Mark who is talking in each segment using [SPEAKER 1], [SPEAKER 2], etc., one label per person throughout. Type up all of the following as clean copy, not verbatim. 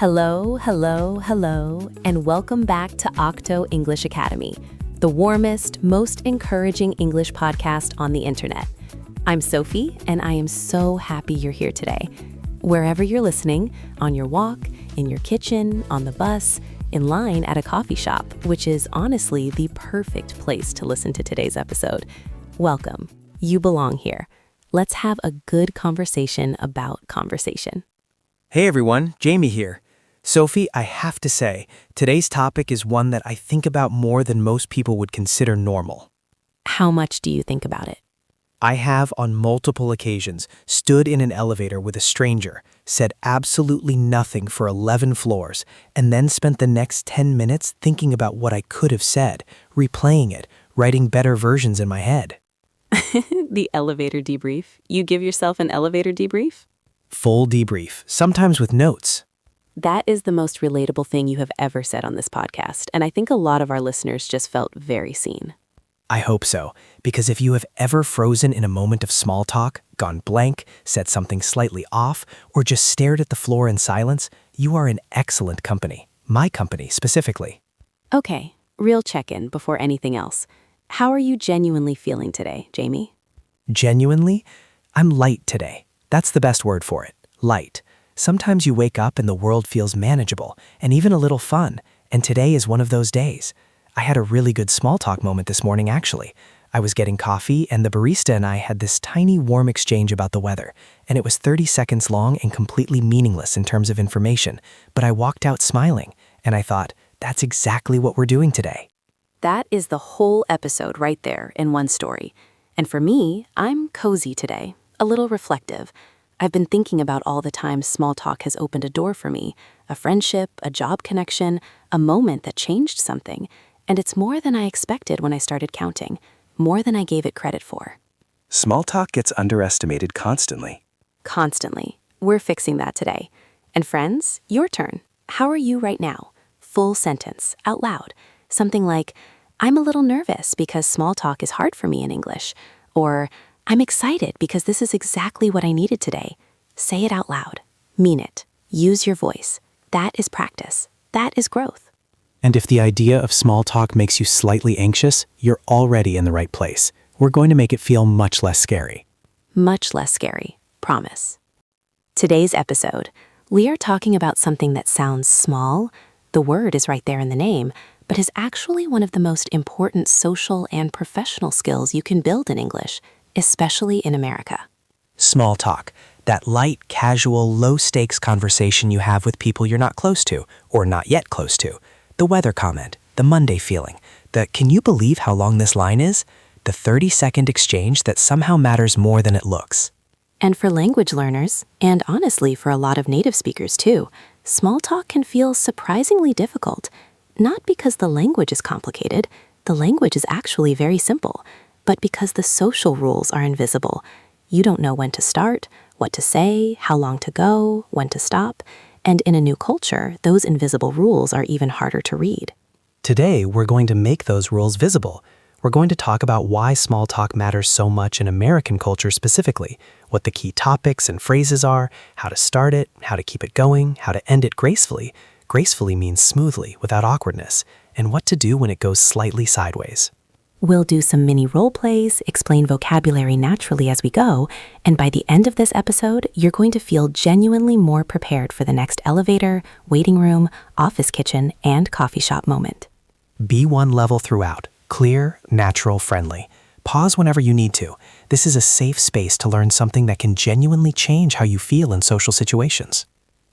[SPEAKER 1] Hello, hello, hello, and welcome back to Octo English Academy, the warmest, most encouraging English podcast on the internet. I'm Sophie, and I am so happy you're here today. Wherever you're listening, on your walk, in your kitchen, on the bus, in line at a coffee shop, which is honestly the perfect place to listen to today's episode. Welcome. You belong here. Let's have a good conversation about conversation.
[SPEAKER 2] Hey everyone, Jamie here. Sophie, I have to say, today's topic is one that I think about more than most people would consider normal.
[SPEAKER 1] How much do you think about it?
[SPEAKER 2] I have, on multiple occasions, stood in an elevator with a stranger, said absolutely nothing for 11 floors, and then spent the next 10 minutes thinking about what I could have said, replaying it, writing better versions in my head.
[SPEAKER 1] The elevator debrief. You give yourself an elevator debrief?
[SPEAKER 2] Full debrief, sometimes with notes.
[SPEAKER 1] That is the most relatable thing you have ever said on this podcast, and I think a lot of our listeners just felt very seen.
[SPEAKER 2] I hope so, because if you have ever frozen in a moment of small talk, gone blank, said something slightly off, or just stared at the floor in silence, you are in excellent company. My company, specifically.
[SPEAKER 1] Okay, real check-in before anything else. How are you genuinely feeling today, Jamie?
[SPEAKER 2] Genuinely? I'm light today. That's the best word for it. Light. Sometimes you wake up and the world feels manageable, and even a little fun, and today is one of those days. I had a really good small talk moment this morning, actually. I was getting coffee, and the barista and I had this tiny warm exchange about the weather, and it was 30 seconds long and completely meaningless in terms of information, but I walked out smiling, and I thought, that's exactly what we're doing today.
[SPEAKER 1] That is the whole episode right there in one story. And for me, I'm cozy today, a little reflective. I've been thinking about all the times small talk has opened a door for me, a friendship, a job connection, a moment that changed something. And it's more than I expected when I started counting, more than I gave it credit for.
[SPEAKER 3] Small talk gets underestimated constantly.
[SPEAKER 1] Constantly. We're fixing that today. And friends, your turn. How are you right now? Full sentence, out loud. Something like, I'm a little nervous because small talk is hard for me in English. Or, I'm excited because this is exactly what I needed today. Say it out loud. Mean it. Use your voice. That is practice. That is growth.
[SPEAKER 3] And if the idea of small talk makes you slightly anxious, you're already in the right place. We're going to make it feel much less scary.
[SPEAKER 1] Much less scary. Promise. Today's episode, we are talking about something that sounds small. The word is right there in the name, but is actually one of the most important social and professional skills you can build in English, especially in America.
[SPEAKER 2] Small talk, that light, casual, low-stakes conversation you have with people you're not close to, or not yet close to. The weather comment, the Monday feeling, the can you believe how long this line is? The 30-second exchange that somehow matters more than it looks.
[SPEAKER 1] And for language learners, and honestly for a lot of native speakers too, small talk can feel surprisingly difficult. Not because the language is complicated, the language is actually very simple, but because the social rules are invisible. You don't know when to start, what to say, how long to go, when to stop, and in a new culture, those invisible rules are even harder to read.
[SPEAKER 2] Today, we're going to make those rules visible. We're going to talk about why small talk matters so much in American culture specifically, what the key topics and phrases are, how to start it, how to keep it going, how to end it gracefully. Gracefully means smoothly, without awkwardness, and what to do when it goes slightly sideways.
[SPEAKER 1] We'll do some mini role plays, explain vocabulary naturally as we go, and by the end of this episode, you're going to feel genuinely more prepared for the next elevator, waiting room, office kitchen, and coffee shop moment.
[SPEAKER 2] B1 level throughout. Clear, natural, friendly. Pause whenever you need to. This is a safe space to learn something that can genuinely change how you feel in social situations.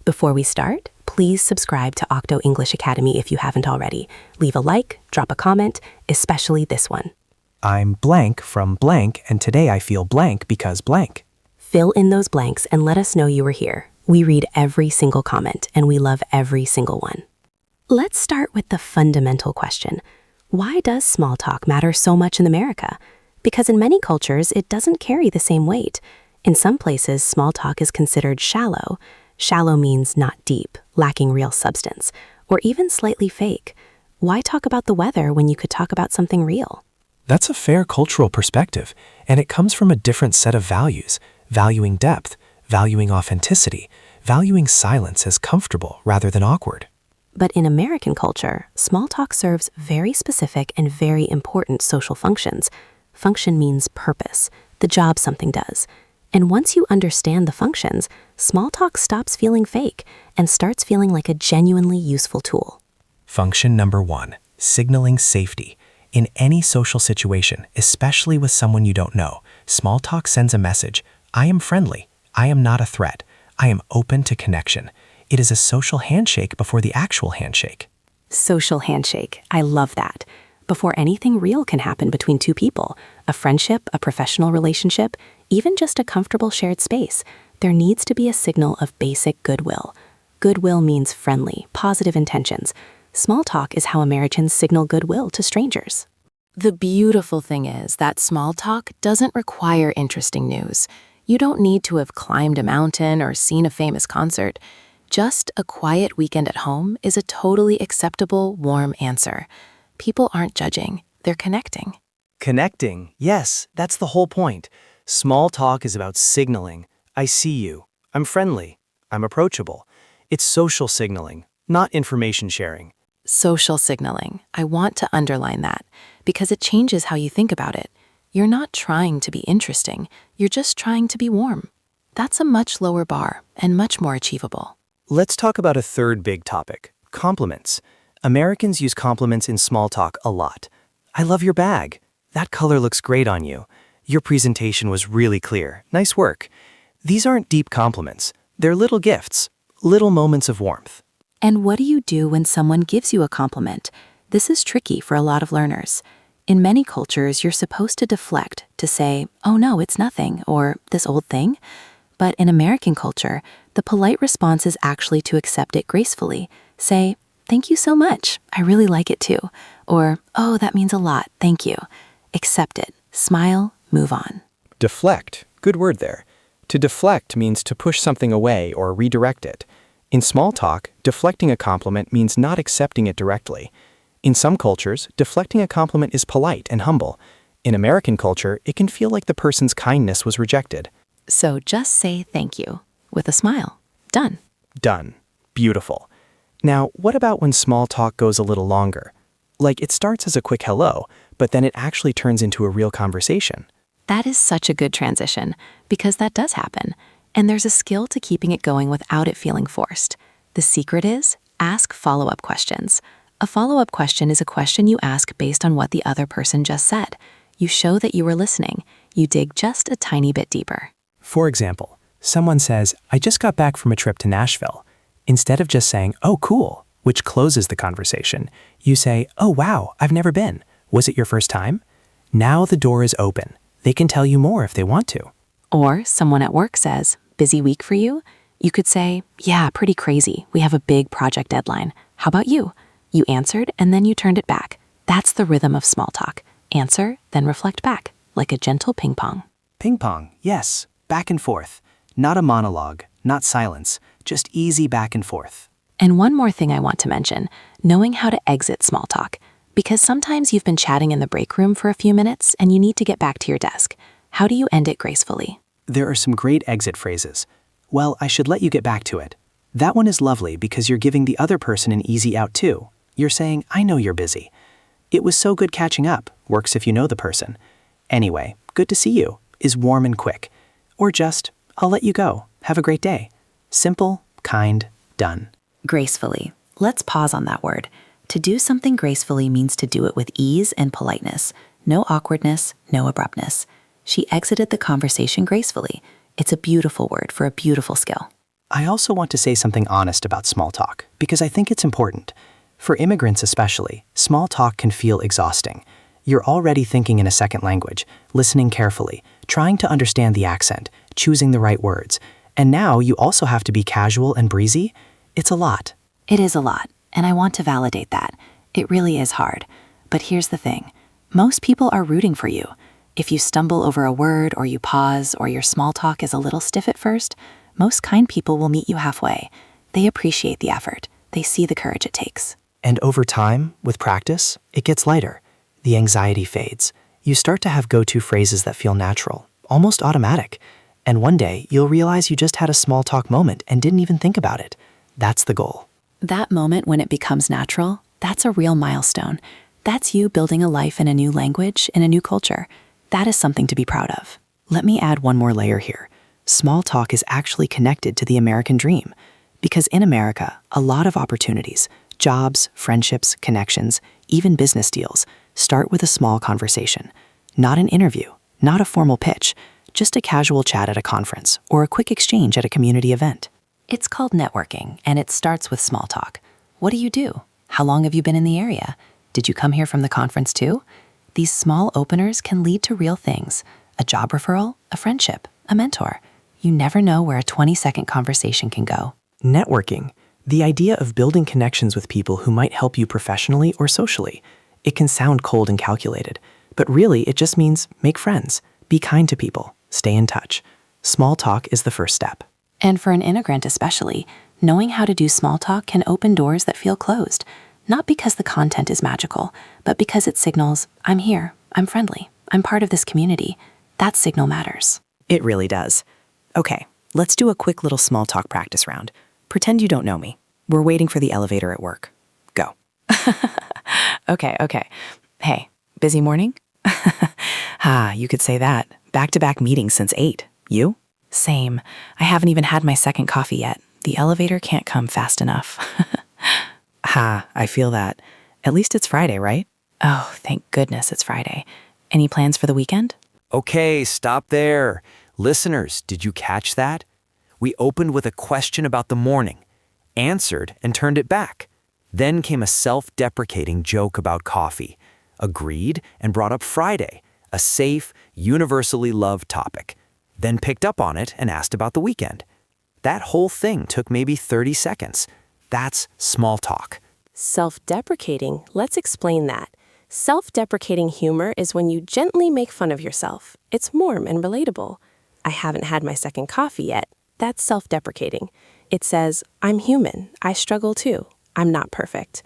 [SPEAKER 1] Before we start, please subscribe to Octo English Academy if you haven't already. Leave a like, drop a comment, especially this one.
[SPEAKER 2] I'm blank from blank, and today I feel blank because blank.
[SPEAKER 1] Fill in those blanks and let us know you were here. We read every single comment, and we love every single one. Let's start with the fundamental question. Why does small talk matter so much in America? Because in many cultures, it doesn't carry the same weight. In some places, small talk is considered shallow. Shallow means not deep, lacking real substance, or even slightly fake. Why talk about the weather when you could talk about something real?
[SPEAKER 2] That's a fair cultural perspective, and it comes from a different set of values, valuing depth, valuing authenticity, valuing silence as comfortable rather than awkward.
[SPEAKER 1] But in American culture, small talk serves very specific and very important social functions. Function means purpose, the job something does. And once you understand the functions, small talk stops feeling fake and starts feeling like a genuinely useful tool.
[SPEAKER 2] Function number 1, signaling safety. In any social situation, especially with someone you don't know, small talk sends a message. I am friendly. I am not a threat. I am open to connection. It is a social handshake before the actual handshake.
[SPEAKER 1] Social handshake. I love that. Before anything real can happen between two people, a friendship, a professional relationship, even just a comfortable shared space, there needs to be a signal of basic goodwill. Goodwill means friendly, positive intentions. Small talk is how Americans signal goodwill to strangers. The beautiful thing is that small talk doesn't require interesting news. You don't need to have climbed a mountain or seen a famous concert. Just a quiet weekend at home is a totally acceptable, warm answer. People aren't judging, they're connecting.
[SPEAKER 2] Connecting, yes, that's the whole point. Small talk is about signaling. I see you. I'm friendly. I'm approachable. It's social signaling, not information sharing.
[SPEAKER 1] Social signaling. I want to underline that because it changes how you think about it. You're not trying to be interesting, you're just trying to be warm. That's a much lower bar and much more achievable.
[SPEAKER 2] Let's talk about a third big topic, compliments. Americans use compliments in small talk a lot. I love your bag. That color looks great on you. Your presentation was really clear. Nice work. These aren't deep compliments. They're little gifts, little moments of warmth.
[SPEAKER 1] And what do you do when someone gives you a compliment? This is tricky for a lot of learners. In many cultures, you're supposed to deflect, to say, oh no, it's nothing, or this old thing. But in American culture, the polite response is actually to accept it gracefully. Say, thank you so much, I really like it too. Or, oh, that means a lot, thank you. Accept it, smile, move on.
[SPEAKER 3] Deflect, good word there. To deflect means to push something away or redirect it. In small talk, deflecting a compliment means not accepting it directly. In some cultures, deflecting a compliment is polite and humble. In American culture, it can feel like the person's kindness was rejected.
[SPEAKER 1] So just say thank you, with a smile. Done.
[SPEAKER 3] Done. Beautiful. Now, what about when small talk goes a little longer? Like it starts as a quick hello, but then it actually turns into a real conversation.
[SPEAKER 1] That is such a good transition, because that does happen. And there's a skill to keeping it going without it feeling forced. The secret is, ask follow-up questions. A follow-up question is a question you ask based on what the other person just said. You show that you were listening. You dig just a tiny bit deeper.
[SPEAKER 2] For example, someone says, I just got back from a trip to Nashville. Instead of just saying, oh, cool, which closes the conversation, you say, oh, wow, I've never been. Was it your first time? Now the door is open. They can tell you more if they want to.
[SPEAKER 1] Or someone at work says, busy week for you? You could say, yeah, pretty crazy. We have a big project deadline. How about you? You answered and then you turned it back. That's the rhythm of small talk. Answer, then reflect back, like a gentle ping pong.
[SPEAKER 2] Ping pong, yes, back and forth. Not a monologue, not silence, just easy back and forth.
[SPEAKER 1] And one more thing I want to mention, knowing how to exit small talk. Because sometimes you've been chatting in the break room for a few minutes and you need to get back to your desk. How do you end it gracefully?
[SPEAKER 2] There are some great exit phrases. Well, I should let you get back to it. That one is lovely because you're giving the other person an easy out too. You're saying, I know you're busy. It was so good catching up. Works if you know the person. Anyway, good to see you is warm and quick. Or just, I'll let you go. Have a great day. Simple, kind, done.
[SPEAKER 1] Gracefully. Let's pause on that word. To do something gracefully means to do it with ease and politeness. No awkwardness, no abruptness. She exited the conversation gracefully. It's a beautiful word for a beautiful skill.
[SPEAKER 2] I also want to say something honest about small talk, because I think it's important. For immigrants especially, small talk can feel exhausting. You're already thinking in a second language, listening carefully, trying to understand the accent, choosing the right words. And now you also have to be casual and breezy. It's a lot.
[SPEAKER 1] It is a lot, and I want to validate that. It really is hard. But here's the thing. Most people are rooting for you. If you stumble over a word or you pause or your small talk is a little stiff at first, most kind people will meet you halfway. They appreciate the effort. They see the courage it takes.
[SPEAKER 2] And over time, with practice, it gets lighter. The anxiety fades. You start to have go-to phrases that feel natural, almost automatic. And one day, you'll realize you just had a small talk moment and didn't even think about it. That's the goal.
[SPEAKER 1] That moment when it becomes natural, that's a real milestone. That's you building a life in a new language, in a new culture. That is something to be proud of.
[SPEAKER 2] Let me add one more layer here. Small talk is actually connected to the American dream. Because in America, a lot of opportunities, jobs, friendships, connections, even business deals, start with a small conversation. Not an interview, not a formal pitch, just a casual chat at a conference or a quick exchange at a community event.
[SPEAKER 1] It's called networking, and it starts with small talk. What do you do? How long have you been in the area? Did you come here from the conference too? These small openers can lead to real things. A job referral, a friendship, a mentor. You never know where a 20-second conversation can go.
[SPEAKER 2] Networking, the idea of building connections with people who might help you professionally or socially. It can sound cold and calculated, but really it just means make friends, be kind to people, stay in touch. Small talk is the first step.
[SPEAKER 1] And for an immigrant especially, knowing how to do small talk can open doors that feel closed, not because the content is magical, but because it signals, I'm here, I'm friendly, I'm part of this community. That signal matters.
[SPEAKER 2] It really does. Okay, let's do a quick little small talk practice round. Pretend you don't know me. We're waiting for the elevator at work. Go.
[SPEAKER 1] Okay. Hey, busy morning?
[SPEAKER 2] You could say that. Back-to-back meetings since 8. You?
[SPEAKER 1] Same. I haven't even had my second coffee yet. The elevator can't come fast enough.
[SPEAKER 2] I feel that. At least it's Friday, right?
[SPEAKER 1] Oh, thank goodness it's Friday. Any plans for the weekend?
[SPEAKER 4] Okay, stop there. Listeners, did you catch that? We opened with a question about the morning, answered and turned it back. Then came a self-deprecating joke about coffee, agreed and brought up Friday, a safe, universally loved topic, then picked up on it and asked about the weekend. That whole thing took maybe 30 seconds. That's small talk.
[SPEAKER 5] Self-deprecating, let's explain that. Self-deprecating humor is when you gently make fun of yourself. It's warm and relatable. I haven't had my second coffee yet. That's self-deprecating. It says, I'm human. I struggle too. I'm not perfect.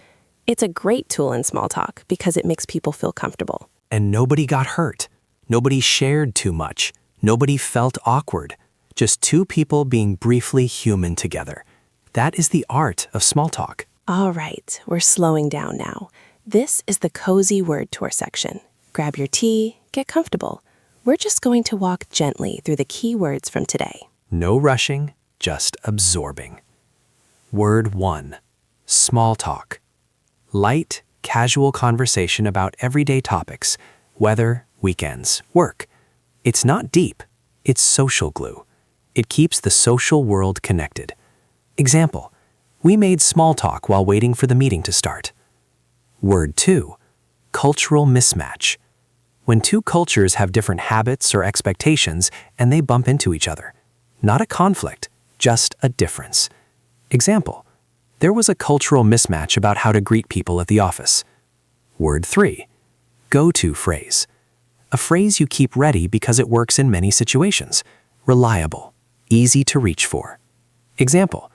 [SPEAKER 5] It's a great tool in small talk because it makes people feel comfortable.
[SPEAKER 2] And nobody got hurt. Nobody shared too much. Nobody felt awkward. Just two people being briefly human together. That is the art of small talk.
[SPEAKER 5] All right, we're slowing down now. This is the cozy word tour section. Grab your tea, get comfortable. We're just going to walk gently through the key words from today.
[SPEAKER 2] No rushing, just absorbing. Word 1. Small talk. Light, casual conversation about everyday topics, weather, weekends, work. It's not deep, it's social glue. It keeps the social world connected. Example, we made small talk while waiting for the meeting to start. Word 2. Cultural mismatch. When two cultures have different habits or expectations and they bump into each other. Not a conflict, just a difference. Example, there was a cultural mismatch about how to greet people at the office. Word 3. Go-to phrase. A phrase you keep ready because it works in many situations. Reliable, easy to reach for. Example,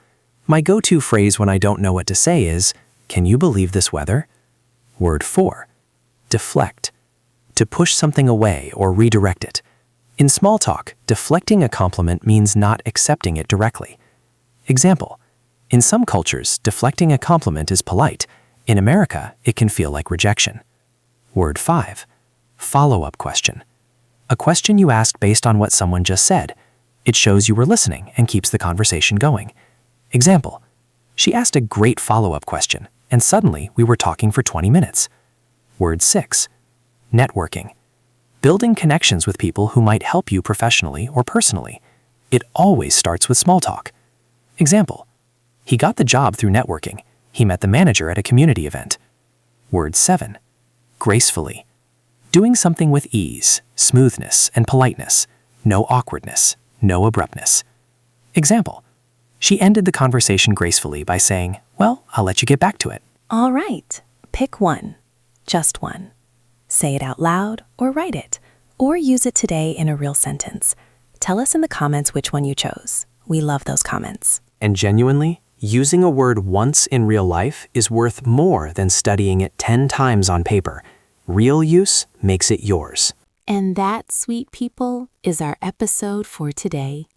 [SPEAKER 2] my go-to phrase when I don't know what to say is, can you believe this weather? Word 4. Deflect. To push something away or redirect it. In small talk, deflecting a compliment means not accepting it directly. Example, in some cultures, deflecting a compliment is polite. In America, it can feel like rejection. Word 5. Follow-up question. A question you asked based on what someone just said. It shows you were listening and keeps the conversation going. Example, she asked a great follow-up question, and suddenly we were talking for 20 minutes. Word 6. Networking. Building connections with people who might help you professionally or personally. It always starts with small talk. Example, he got the job through networking. He met the manager at a community event. Word 7. Gracefully. Doing something with ease, smoothness, and politeness. No awkwardness, no abruptness. Example, she ended the conversation gracefully by saying, well, I'll let you get back to it.
[SPEAKER 5] All right, pick one. Just one. Say it out loud or write it, or use it today in a real sentence. Tell us in the comments which one you chose. We love those comments.
[SPEAKER 2] And genuinely, using a word once in real life is worth more than studying it 10 times on paper. Real use makes it yours.
[SPEAKER 1] And that, sweet people, is our episode for today.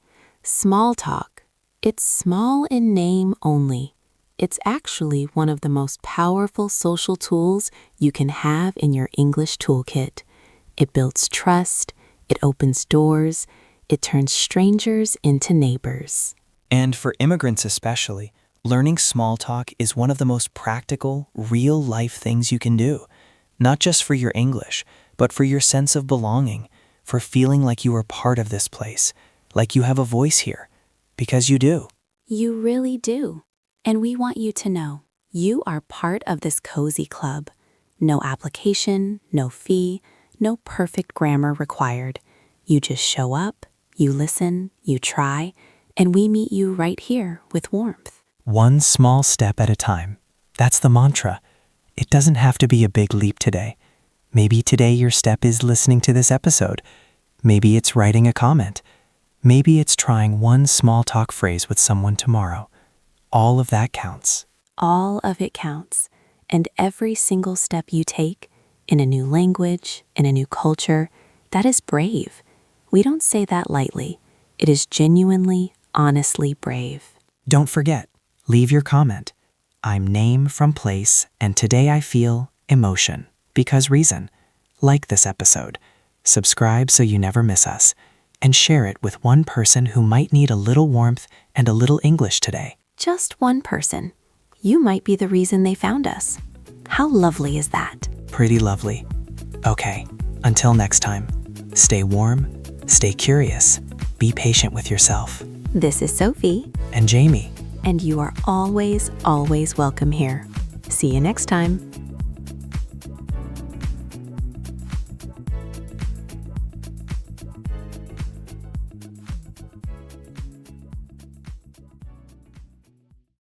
[SPEAKER 1] Small talk. It's small in name only. It's actually one of the most powerful social tools you can have in your English toolkit. It builds trust, it opens doors, it turns strangers into neighbors.
[SPEAKER 2] And for immigrants especially, learning small talk is one of the most practical, real-life things you can do. Not just for your English, but for your sense of belonging, for feeling like you are part of this place, like you have a voice here. Because you do.
[SPEAKER 1] You really do. And we want you to know, you are part of this cozy club. No application, no fee, no perfect grammar required. You just show up, you listen, you try, and we meet you right here with warmth.
[SPEAKER 2] One small step at a time. That's the mantra. It doesn't have to be a big leap today. Maybe today your step is listening to this episode. Maybe it's writing a comment. Maybe it's trying one small talk phrase with someone tomorrow. All of that counts.
[SPEAKER 1] All of it counts. And every single step you take, in a new language, in a new culture, that is brave. We don't say that lightly. It is genuinely, honestly brave.
[SPEAKER 2] Don't forget, leave your comment. I'm name from place, and today I feel emotion. Because reason. Like this episode. Subscribe so you never miss us. And share it with one person who might need a little warmth and a little English today.
[SPEAKER 1] Just one person. You might be the reason they found us. How lovely is that?
[SPEAKER 2] Pretty lovely. Okay, until next time, stay warm, stay curious, be patient with yourself.
[SPEAKER 1] This is Sophie.
[SPEAKER 2] And Jamie.
[SPEAKER 1] And you are always, always welcome here. See you next time.